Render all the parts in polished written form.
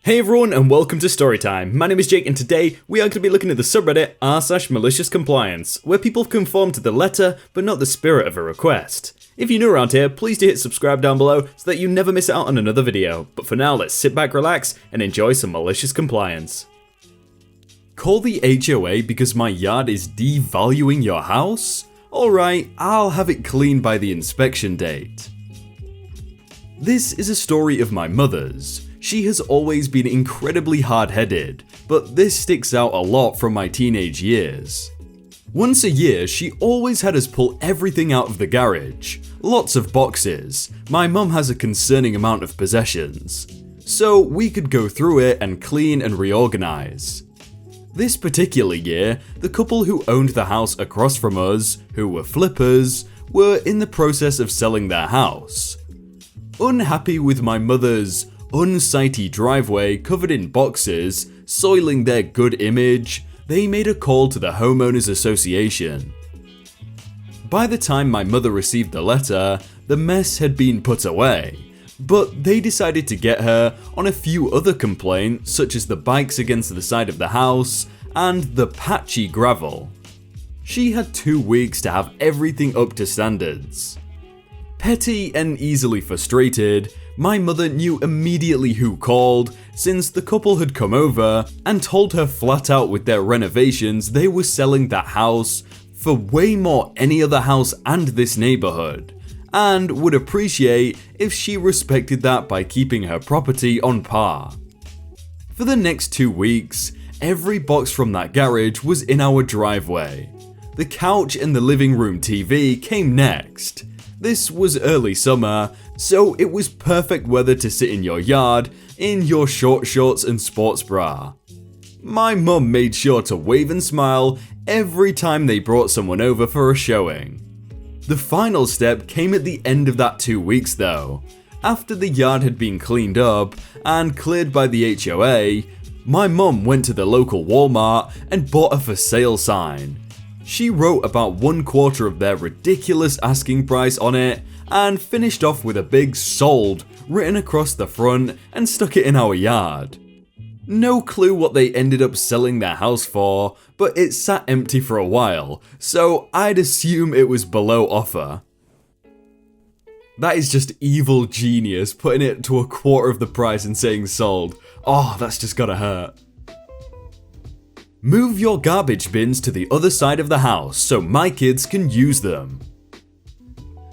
Hey everyone and welcome to Storytime. My name is Jake and today we are going to be looking at the subreddit r/maliciouscompliance, where people conform to the letter but not the spirit of a request. If you're new around here, please do hit subscribe down below so that you never miss out on another video. But for now, let's sit back, relax, and enjoy some malicious compliance. Call the HOA because my yard is devaluing your house? Alright, I'll have it cleaned by the inspection date. This is a story of my mother's. She has always been incredibly hard-headed, but this sticks out a lot from my teenage years. Once a year, she always had us pull everything out of the garage. Lots of boxes. My mum has a concerning amount of possessions. So we could go through it and clean and reorganize. This particular year, the couple who owned the house across from us, who were flippers, were in the process of selling their house. Unhappy with my mother's unsightly driveway covered in boxes, soiling their good image, they made a call to the Homeowners Association. By the time my mother received the letter, the mess had been put away, but they decided to get her on a few other complaints such as the bikes against the side of the house and the patchy gravel. She had 2 weeks to have everything up to standards. Petty and easily frustrated, my mother knew immediately who called, since the couple had come over and told her flat out with their renovations they were selling that house for way more any other house and this neighborhood, and would appreciate if she respected that by keeping her property on par. For the next 2 weeks, every box from that garage was in our driveway. The couch and the living room TV came next. This was early summer, so it was perfect weather to sit in your yard in your short shorts and sports bra. My mum made sure to wave and smile every time they brought someone over for a showing. The final step came at the end of that 2 weeks though. After the yard had been cleaned up and cleared by the HOA, my mum went to the local Walmart and bought a for sale sign. She wrote about 1/4 of their ridiculous asking price on it and finished off with a big "sold" written across the front and stuck it in our yard. No clue what they ended up selling their house for, but it sat empty for a while, so I'd assume it was below offer. That is just evil genius, putting it to 1/4 of the price and saying sold. Oh, that's just gotta hurt. Move your garbage bins to the other side of the house so my kids can use them.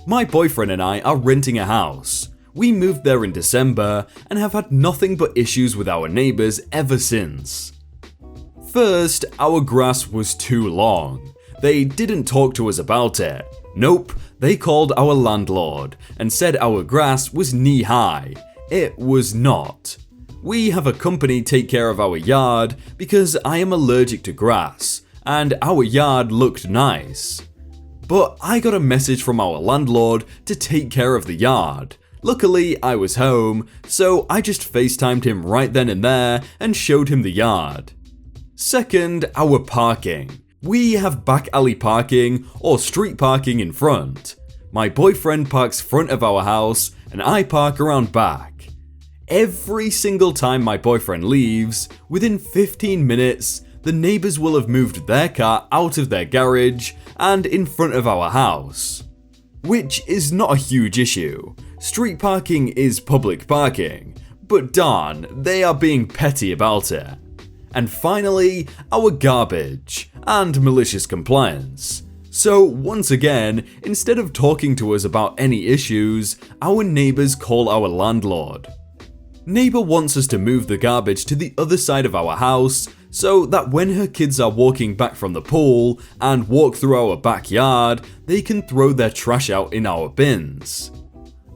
My boyfriend and I are renting a house. We moved there in December and have had nothing but issues with our neighbors ever since. First, our grass was too long. They didn't talk to us about it. Nope, they called our landlord and said our grass was knee-high. It was not. We have a company take care of our yard because I am allergic to grass, and our yard looked nice. But I got a message from our landlord to take care of the yard. Luckily, I was home, so I just FaceTimed him right then and there and showed him the yard. Second, our parking. We have back alley parking or street parking in front. My boyfriend parks front of our house and I park around back. Every single time my boyfriend leaves, within 15 minutes, the neighbors will have moved their car out of their garage and in front of our house. Which is not a huge issue. Street parking is public parking, but darn, they are being petty about it. And finally, our garbage and malicious compliance. So once again, instead of talking to us about any issues, our neighbors call our landlord. Neighbor wants us to move the garbage to the other side of our house so that when her kids are walking back from the pool and walk through our backyard, they can throw their trash out in our bins.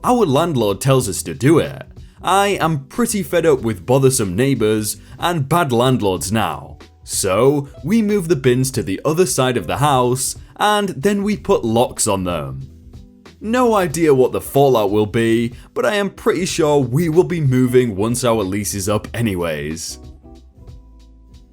Our landlord tells us to do it. I am pretty fed up with bothersome neighbors and bad landlords now. So we move the bins to the other side of the house and then we put locks on them. No idea what the fallout will be, but I am pretty sure we will be moving once our lease is up anyways.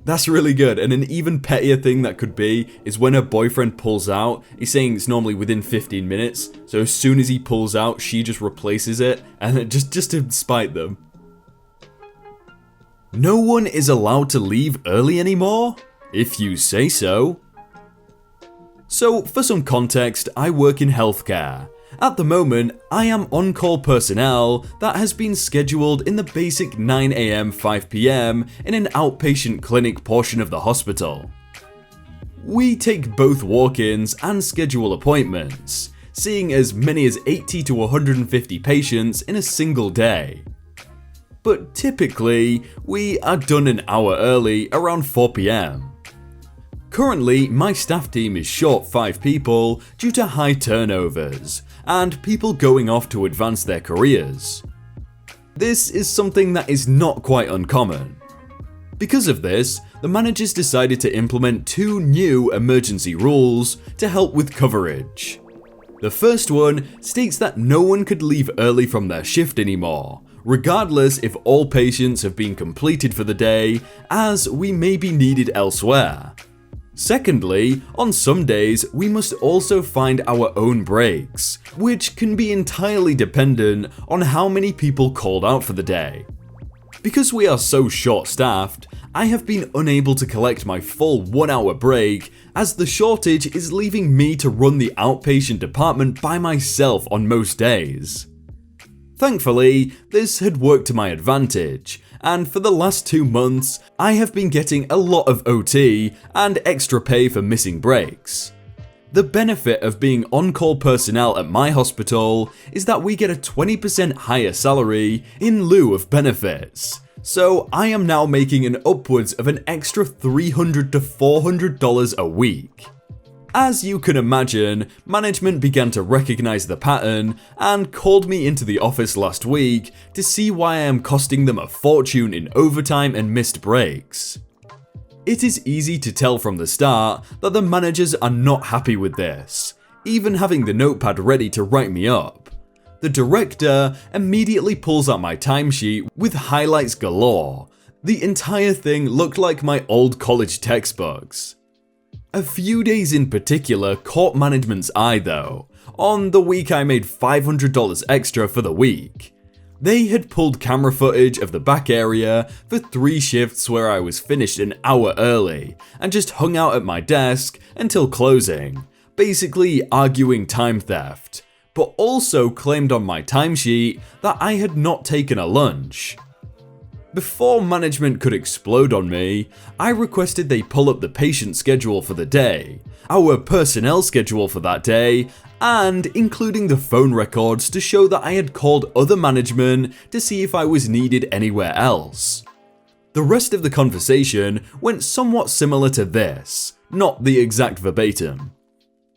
That's really good, and an even pettier thing that could be is when her boyfriend pulls out, he's saying it's normally within 15 minutes, so as soon as he pulls out, she just replaces it, and just to spite them. No one is allowed to leave early anymore? If you say so. So, for some context, I work in healthcare. At the moment, I am on-call personnel that has been scheduled in the basic 9 AM 5 PM in an outpatient clinic portion of the hospital. We take both walk-ins and schedule appointments, seeing as many as 80 to 150 patients in a single day. But typically, we are done an hour early around 4 PM. Currently, my staff team is short 5 people due to high turnovers, and people going off to advance their careers. This is something that is not quite uncommon. Because of this, the managers decided to implement 2 new emergency rules to help with coverage. The first one states that no one could leave early from their shift anymore, regardless if all patients have been completed for the day, as we may be needed elsewhere. Secondly, on some days, we must also find our own breaks, which can be entirely dependent on how many people called out for the day. Because we are so short-staffed, I have been unable to collect my full 1-hour break, as the shortage is leaving me to run the outpatient department by myself on most days. Thankfully, this had worked to my advantage, and for the last 2 months, I have been getting a lot of OT and extra pay for missing breaks. The benefit of being on-call personnel at my hospital is that we get a 20% higher salary in lieu of benefits, so I am now making an upwards of an extra $300 to $400 a week. As you can imagine, management began to recognize the pattern and called me into the office last week to see why I am costing them a fortune in overtime and missed breaks. It is easy to tell from the start that the managers are not happy with this, even having the notepad ready to write me up. The director immediately pulls out my timesheet with highlights galore. The entire thing looked like my old college textbooks. A few days in particular caught management's eye though, on the week I made $500 extra for the week. They had pulled camera footage of the back area for 3 shifts where I was finished an hour early and just hung out at my desk until closing, basically arguing time theft, but also claimed on my timesheet that I had not taken a lunch. Before management could explode on me, I requested they pull up the patient schedule for the day, our personnel schedule for that day, and including the phone records to show that I had called other management to see if I was needed anywhere else. The rest of the conversation went somewhat similar to this, not the exact verbatim.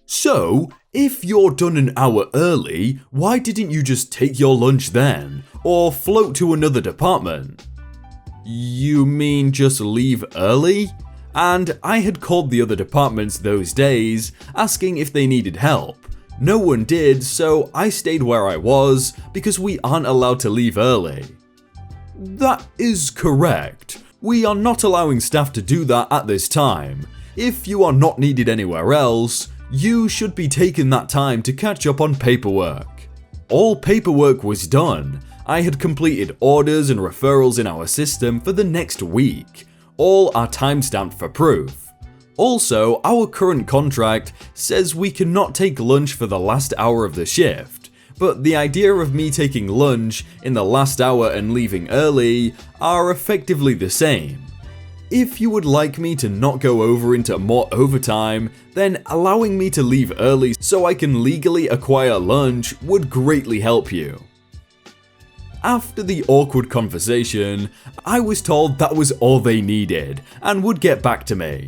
So, if you're done an hour early, why didn't you just take your lunch then, or float to another department? You mean just leave early? And I had called the other departments those days, asking if they needed help. No one did, so I stayed where I was because we aren't allowed to leave early. That is correct. We are not allowing staff to do that at this time. If you are not needed anywhere else, you should be taking that time to catch up on paperwork. All paperwork was done. I had completed orders and referrals in our system for the next week. All are timestamped for proof. Also, our current contract says we cannot take lunch for the last hour of the shift, but the idea of me taking lunch in the last hour and leaving early are effectively the same. If you would like me to not go over into more overtime, then allowing me to leave early so I can legally acquire lunch would greatly help you. After the awkward conversation, I was told that was all they needed and would get back to me.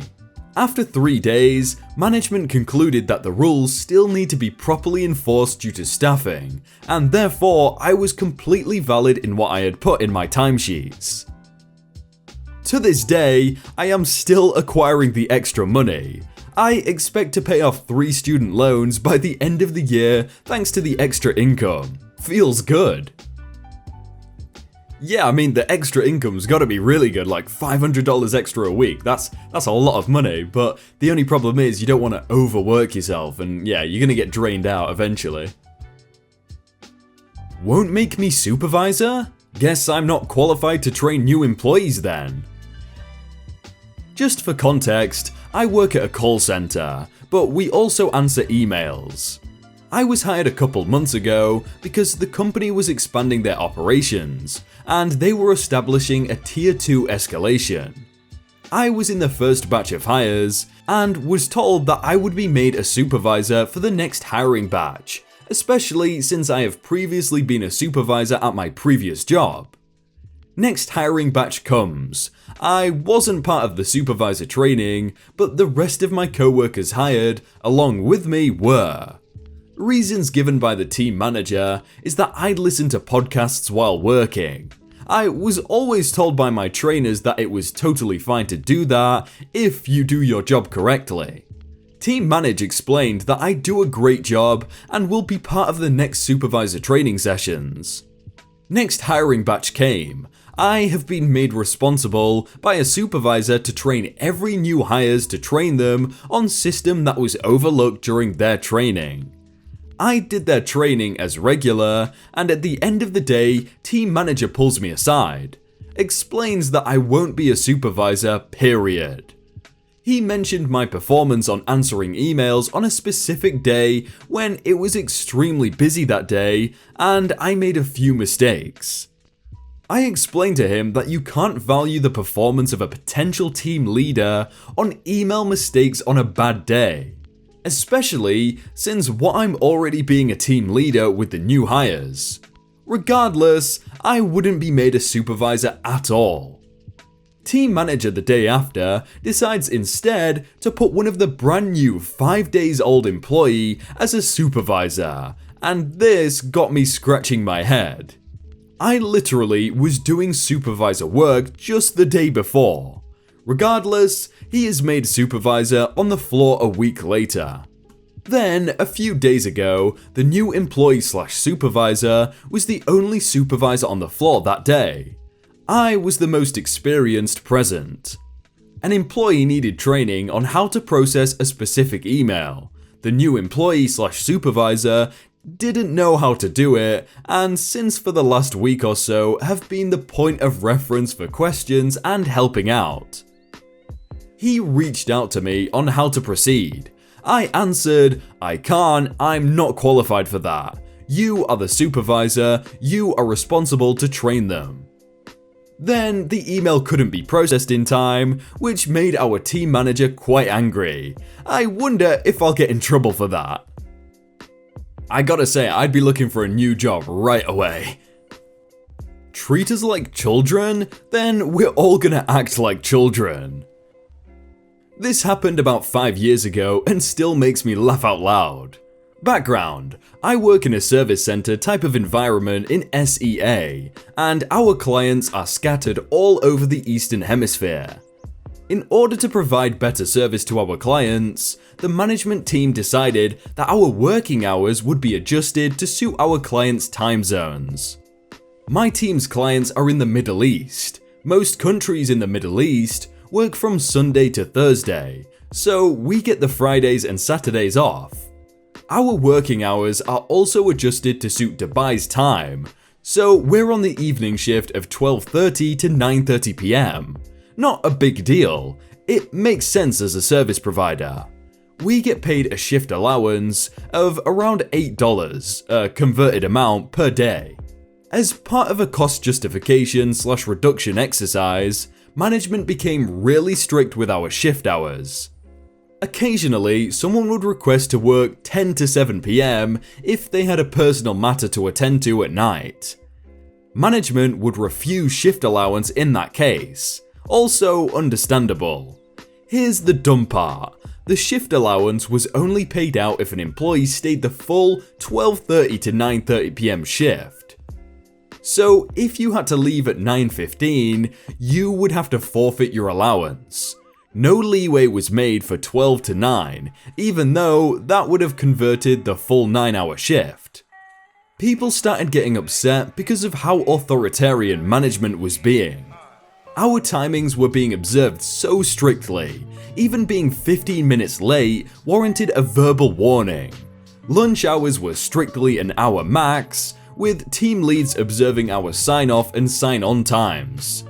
After 3 days, management concluded that the rules still need to be properly enforced due to staffing, and therefore I was completely valid in what I had put in my timesheets. To this day, I am still acquiring the extra money. I expect to pay off 3 student loans by the end of the year thanks to the extra income. Feels good. Yeah, I mean, the extra income's gotta be really good, like $500 extra a week. That's a lot of money, but the only problem is you don't want to overwork yourself, and yeah, you're gonna get drained out eventually. Won't make me supervisor? Guess I'm not qualified to train new employees then. Just for context, I work at a call center, but we also answer emails. I was hired a couple months ago because the company was expanding their operations, and they were establishing a Tier 2 escalation. I was in the first batch of hires, and was told that I would be made a supervisor for the next hiring batch, especially since I have previously been a supervisor at my previous job. Next hiring batch comes. I wasn't part of the supervisor training, but the rest of my co-workers hired, along with me, were. Reasons given by the team manager is that I'd listen to podcasts while working. I was always told by my trainers that it was totally fine to do that if you do your job correctly. Team manager explained that I do a great job and will be part of the next supervisor training sessions. Next hiring batch came. I have been made responsible by a supervisor to train every new hires to train them on system that was overlooked during their training. I did their training as regular, and at the end of the day, team manager pulls me aside, explains that I won't be a supervisor, period. He mentioned my performance on answering emails on a specific day when it was extremely busy that day, and I made a few mistakes. I explained to him that you can't value the performance of a potential team leader on email mistakes on a bad day. Especially since I'm already being a team leader with the new hires. Regardless, I wouldn't be made a supervisor at all. Team manager the day after decides instead to put one of the brand new 5 days old employee as a supervisor, and this got me scratching my head. I literally was doing supervisor work just the day before. Regardless, he is made supervisor on the floor a week later. Then, a few days ago, the new employee/supervisor was the only supervisor on the floor that day. I was the most experienced present. An employee needed training on how to process a specific email. The new employee/supervisor didn't know how to do it, and since for the last week or so have been the point of reference for questions and helping out. He reached out to me on how to proceed. I answered, I can't, I'm not qualified for that. You are the supervisor, you are responsible to train them. Then the email couldn't be processed in time, which made our team manager quite angry. I wonder if I'll get in trouble for that. I gotta say, I'd be looking for a new job right away. Treat us like children? Then we're all gonna act like children. This happened about 5 years ago and still makes me laugh out loud. Background: I work in a service center type of environment in SEA, and our clients are scattered all over the Eastern Hemisphere. In order to provide better service to our clients, the management team decided that our working hours would be adjusted to suit our clients' time zones. My team's clients are in the Middle East. Most countries in the Middle East work from Sunday to Thursday, so we get the Fridays and Saturdays off. Our working hours are also adjusted to suit Dubai's time, so we're on the evening shift of 12:30 to 9:30 PM. Not a big deal, it makes sense as a service provider. We get paid a shift allowance of around $8, a converted amount, per day. As part of a cost justification/reduction exercise, management became really strict with our shift hours. Occasionally, someone would request to work 10 to 7 PM if they had a personal matter to attend to at night. Management would refuse shift allowance in that case. Also understandable. Here's the dumb part. The shift allowance was only paid out if an employee stayed the full 12:30 to 9:30 PM shift. So if you had to leave at 9:15, you would have to forfeit your allowance. No leeway was made for 12 to 9, even though that would have converted the full 9-hour shift. People started getting upset because of how authoritarian management was being. Our timings were being observed so strictly, even being 15 minutes late warranted a verbal warning. Lunch hours were strictly an hour max, with team leads observing our sign-off and sign-on times.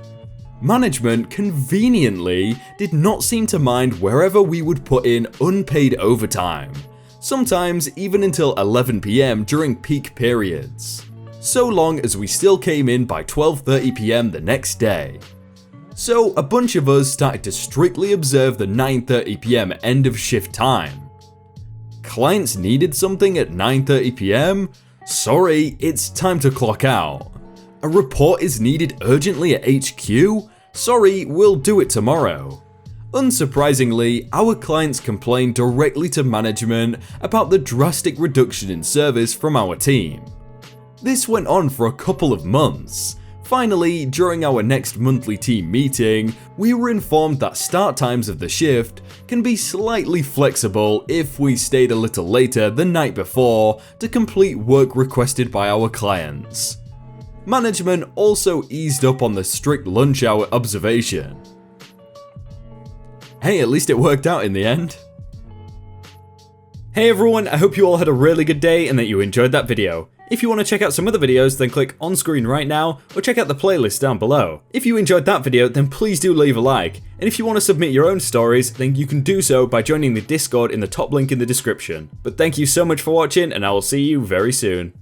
Management conveniently did not seem to mind wherever we would put in unpaid overtime, sometimes even until 11 PM during peak periods, so long as we still came in by 12:30 PM the next day. So a bunch of us started to strictly observe the 9:30 PM end of shift time. Clients needed something at 9:30 PM? Sorry, it's time to clock out. A report is needed urgently at HQ? Sorry, we'll do it tomorrow. Unsurprisingly, our clients complained directly to management about the drastic reduction in service from our team. This went on for a couple of months. Finally, during our next monthly team meeting, we were informed that start times of the shift can be slightly flexible if we stayed a little later the night before to complete work requested by our clients. Management also eased up on the strict lunch hour observation. Hey, at least it worked out in the end. Hey everyone, I hope you all had a really good day and that you enjoyed that video. If you want to check out some other videos, then click on screen right now, or check out the playlist down below. If you enjoyed that video, then please do leave a like, and if you want to submit your own stories, then you can do so by joining the Discord in the top link in the description. But thank you so much for watching, and I will see you very soon.